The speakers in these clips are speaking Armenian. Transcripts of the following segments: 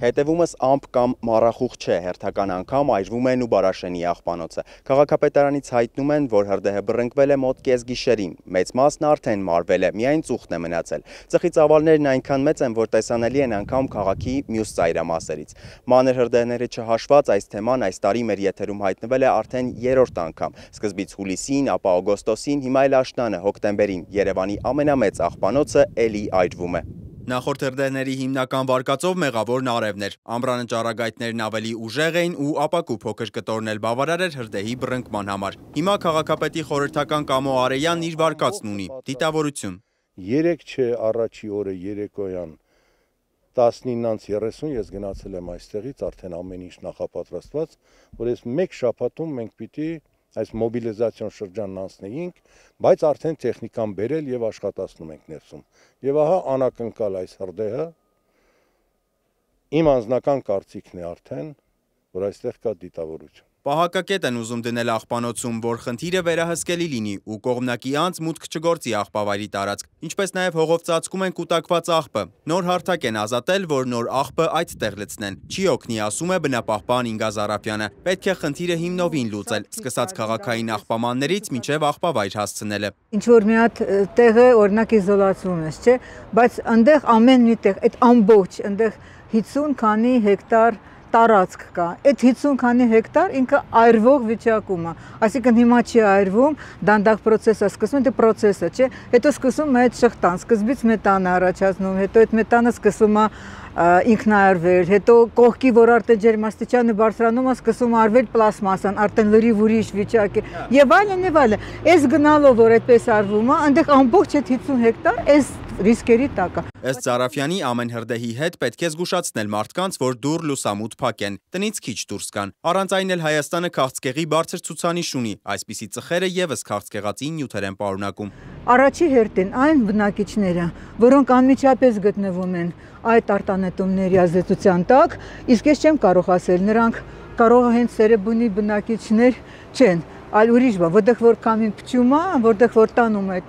Հետևումս ամպ կամ մառախուղ չէ, հերթական անգամ այրվում են ու Բարաշենի աղբանոցը։ Քաղաքապետարանից հայտնում են, որ հրդեհը բռնկվել է մոտ կեսգիշերին, մեծ մասն արդեն մարվել է, միայն ծուխն է մնացել։ Ծխի ծավալներն այնքան մեծ են, որ տեսանելի են անգամ քաղաքի մյուս ծայրամասերից։ Մանր հրդեհները չհաշված, այս թեման այս տարի մեր եթերում հայտնվել է արդեն երրորդ անգամ։ Սկզբից հուլիսին, ապա օգոստոսին, հիմա էլ աշնանը, հոկտեմբերին Երևանի ամենամեծ աղբանոցը էլի այրվում է։ Նախորդ հրդեհների հիմնական վարկածով մեղավորն արևն էր, ամռանը ճառագայթներն ավելի ուժեղ էին ու ապակու փոքր կտորն էլ բավարար էր հրդեհի բռնկման համար։ Հիմա քաղաքապետի խորհրդական Կամո Արեյանն իր վարկածն ունի, դիտավորություն։ 3 չէ առաջի օրը երեկոյան 19:30 ես գնացել եմ այստեղից, արդեն ամեն ինչ նախապատրաստված, որ այս մեկ շաբաթում մենք պիտի այս մոբիլիզացիոն շրջանն անցնեինք, բայց արդեն տեխնիկան բերել եւ աշխատացնում ենք ներսում։ Եվ ահա անակնկալ այս հրդեհը իմ անձնական կարծիքն է արդեն, որ այստեղ կա դիտավորություն։ Պահակակետ են ուզում դնել աղբանոցում, որ խնդիրը վերահսկելի լինի ու կողմնակի անձ մուտք չգործի աղբավայրի տարածք, ինչպես նաև հողով ծածկում են կուտակված աղբը։ Նոր հարթակ են ազատել, որ նոր աղբը այդտեղ լցնեն։ Չի օգնի, ասում է բնապահպան Ինգազ Արապյանը։ Պետք է խնդիրը հիմնովին լուծել, սկսած քաղաքային աղբամաններից մինչև աղբավայր հասցնելը։ Ինչ որ մի հատ տեղը օրինակ իզոլացվում է, չէ՞, բայց այնտեղ ամեն մի տեղ, այդ ամբողջ, այնտեղ 50 քանի հեկտար տարածք կա, այդ 50 քանի հեկտար ինքը այրվող վիճակում է, այսինքն հիմա չի այրվում, դանդաղ պրոցեսը սկսվում, դե պրոցեսը, չէ, հետո սկսում է այդ շղթան, սկզբից մետան է առաջացնում, հետո այդ մետանը սկսում է ինքնայարվել, հետո կողքի, որ արդեն ջերմաստիճանը բարձրանում է, սկսում արվել պլաստմասան, արդեն լրիվ ուրիշ վիճակ է, եւ այլն եւ այլն։ Այս գնալով, որ այդպես արվում է, այնտեղ ամբողջ այդ 50 հեկտար այս ռիսկերի տակ է։ Ըստ Զարաֆյանի, ամեն հրդեհի հետ պետք է զգուշացնել մարդկանց, որ դուռ լուսամուտ փակեն, տնից քիչ դուրս գան։ Առանց այն էլ Հայաստանը քաղցկեղի բարձր ցուցանիշ ունի, այսպիսի ծխերը եւս քաղցկեղածի նյութեր են պարունակում։ Առաջի հերթին այն բնակիչները, որոնք անմիջապես գտնվում են այդ արտանետումների ազդեցության տակ, իսկ ես չեմ կարող ասել, նրանք կարող է հենց Սերեբունի բնակիչներ չեն, այլ ուրիշ բան, որտեղ որ կամին փչում է, որտեղ որ տանում է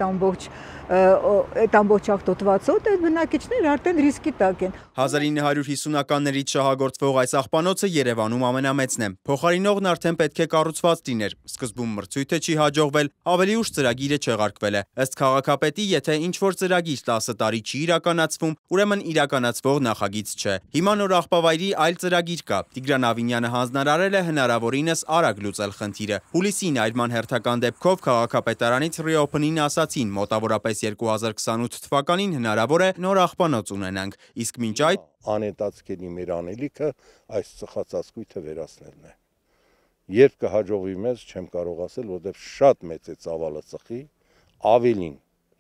այդ ամբողջ աղտոտվածոտ, այդ բնակիչները արդեն ռիսկի տակ են։ 1950-ականներից շահագործվող այս աղբանոցը Երևանում ամենամեծն է։ Փոխարինողն արդեն պետք է կառուցված լիներ։ Սկզբում մրցույթը չի հաջողվել, ավելի ուշ ծրագիրը չեղարկվել է։ Ըստ քաղաքապետի, եթե ինչ-որ ծրագիր 10 տարի չի իրականացվում, ուրեմն իրականացվող նախագիծ չէ։ Հիմա նոր աղբավայրի այլ ծրագիր կա։ Տիգրան Ավինյանը հանձնարարել է հնարավորինս արագ լուծել խնդիրը։ Հուլիսին այրման հերթական դեպքով քաղաքապետարանից Reopen-ին ասացին, մոտավորապես 2028 թվականին հնարավոր է նոր աղբանոց ունենանք, իսկ մինչ այդ անետացկերի մեր անելիքը այս ծխածածկույթը վերացնելն է։ Երբ կհաջողվի մեզ, չեմ կարող ասել, որովհետև շատ մեծ է ծավալը ծխի, ավելին,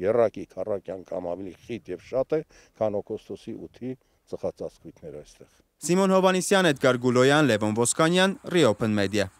եռակի քառակի անգամ ավելի խիտ եւ շատ է, քան օգոստոսի 8-ի ծխածածկույթները այստեղ։ Սիմոն Հովանիսյան, Էդգար Գուլոյան, Լևոն Ոսկանյան, Reopen Media։